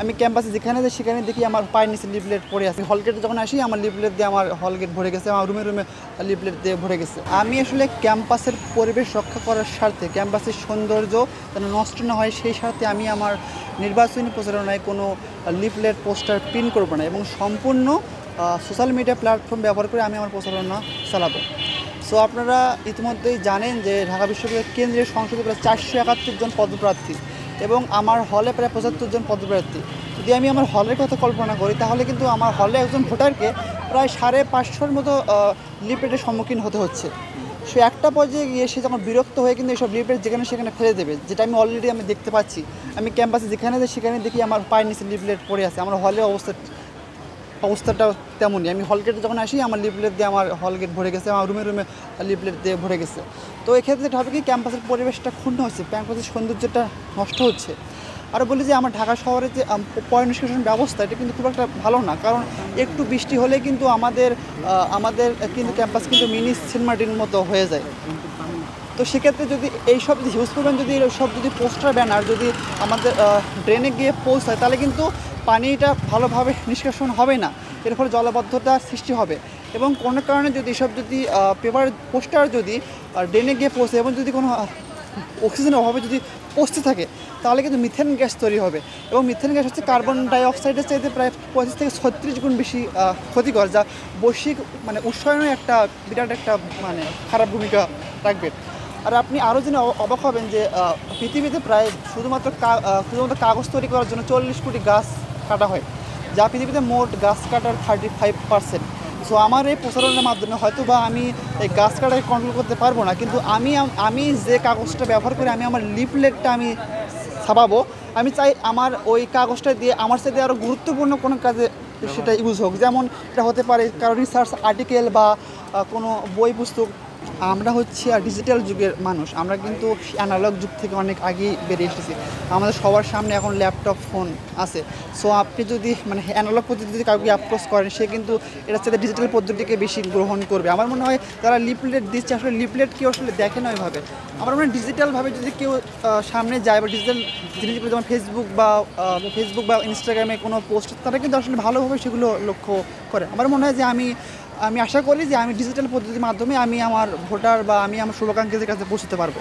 আমি ক্যাম্পাসে যেখানে যাই সেখানে দেখি আমার পায়ের নিচে লিফলেট পড়ে আছে। হল গেটে যখন আসি আমার লিফলেট দিয়ে আমার হল গেট ভরে গেছে, আমার রুমে রুমে লিফলেট দিয়ে ভরে গেছে। আমি আসলে ক্যাম্পাসের পরিবেশ রক্ষা করার স্বার্থে, ক্যাম্পাসের সৌন্দর্য যেন নষ্ট না হয় সেই স্বার্থে আমি আমার নির্বাচনী প্রচারণায় কোনো লিফলেট পোস্টার প্রিন্ট করবো না এবং সম্পূর্ণ সোশ্যাল মিডিয়া প্ল্যাটফর্ম ব্যবহার করে আমি আমার প্রচারণা চালাবো। সো আপনারা ইতিমধ্যেই জানেন যে ঢাকা বিশ্ববিদ্যালয়ের কেন্দ্রীয় সংসদে প্রায় 471 জন পদপ্রার্থী এবং আমার হলে প্রায় 75 জন পদপ্রার্থী। যদি আমি আমার হলের কথা কল্পনা করি তাহলে কিন্তু আমার হলে একজন ভোটারকে প্রায় 550 মতো লিফলেটের সম্মুখীন হতে হচ্ছে। সে একটা পর্যায়ে গিয়ে সে যখন বিরক্ত হয়ে কিন্তু এইসব লিফলেট যেখানে সেখানে ফেলে দেবে, যেটা আমি অলরেডি দেখতে পাচ্ছি। আমি ক্যাম্পাসে যেখানে যাই সেখানে দেখি আমার পায়ের নিচে লিফলেট পড়ে আছে। আমার হলের অবস্থাটা তেমনই। আমি হল গেটে যখন আসি আমার লিফলেট দিয়ে আমার হল গেট ভরে গেছে, আমার রুমে রুমে লিফলেট দিয়ে ভরে গেছে। তো এক্ষেত্রে যেটা হবে কি, ক্যাম্পাসের পরিবেশটা ক্ষুণ্ণ হচ্ছে, ক্যাম্পাসের সৌন্দর্যটা নষ্ট হচ্ছে। আর বলি যে আমার ঢাকা শহরের যে পয় নিষ্কাশন ব্যবস্থা এটা কিন্তু খুব একটা ভালো না, কারণ একটু বৃষ্টি হলে কিন্তু আমাদের কিন্তু ক্যাম্পাস কিন্তু মিনি সেন্ট মার্টিনের মতো হয়ে যায়। তো সেক্ষেত্রে যদি এইসব হিউজ পরিমাণ যদি সব যদি পোস্টার ব্যানার যদি আমাদের ড্রেনে গিয়ে পৌঁছায় তাহলে কিন্তু পানিটা ভালোভাবে নিষ্কাশন হবে না, এর ফলে জলাবদ্ধতার সৃষ্টি হবে। এবং কোনো কারণে যদি এসব যদি পেপার পোস্টার যদি ড্রেনে গিয়ে পৌঁছে এবং যদি কোনো অক্সিজেনের অভাবে যদি পৌঁছতে থাকে তাহলে কিন্তু মিথেন গ্যাস তৈরি হবে এবং মিথেন গ্যাস হচ্ছে কার্বন ডাইঅক্সাইডের চাইতে প্রায় 25 থেকে 36 গুণ বেশি ক্ষতিকর, যা বৈশ্বিক উষ্ণায়নের একটা বিরাট একটা খারাপ ভূমিকা রাখবে। আর আপনি আরও জেনে অবাক হবেন যে পৃথিবীতে প্রায় শুধুমাত্র কাগজ তৈরি করার জন্য 40 কোটি গাছ কাটা হয়, যা পৃথিবীতে মোট গাছ কাটার 35%। সো আমার এই প্রচারণার মাধ্যমে হয়তো বা আমি এই গাছ কাটাকে কন্ট্রোল করতে পারবো না, কিন্তু আমি যে কাগজটা ব্যবহার করে আমি আমার লিফলেটটা আমি ছাপাবো, আমি চাই আমার ওই কাগজটা দিয়ে আমার সাথে আরও গুরুত্বপূর্ণ কোনো কাজে সেটা ইউজ হোক। যেমন এটা হতে পারে কারো রিসার্চ আর্টিকেল বা কোনো বই পুস্তক। আমরা হচ্ছে ডিজিটাল যুগের মানুষ, আমরা কিন্তু অ্যানালগ যুগ থেকে অনেক আগেই বেরিয়ে এসেছি। আমাদের সবার সামনে এখন ল্যাপটপ ফোন আছে। সো আপনি যদি অ্যানালগ পদ্ধতি যদি কাউকে অ্যাপ্রোচ করেন সে কিন্তু এটার সাথে ডিজিটাল পদ্ধতিকে বেশি গ্রহণ করবে। আমার মনে হয় তারা লিফলেট দিচ্ছে, আসলে লিফলেট কেউ আসলে দেখে না ওইভাবে। আমার মনে হয় ডিজিটালভাবে যদি কেউ সামনে যায় বা ডিজিটাল জিনিসগুলো যেমন ফেসবুক বা ইনস্টাগ্রামে কোনো পোস্ট, তারা কিন্তু আসলে ভালোভাবে সেগুলো লক্ষ্য করে। আমার মনে হয় যে আমি আশা করি যে আমি ডিজিটাল পদ্ধতির মাধ্যমে আমি আমার ভোটার বা আমি আমার শুভাকাঙ্ক্ষীদের কাছে পৌঁছতে পারবো।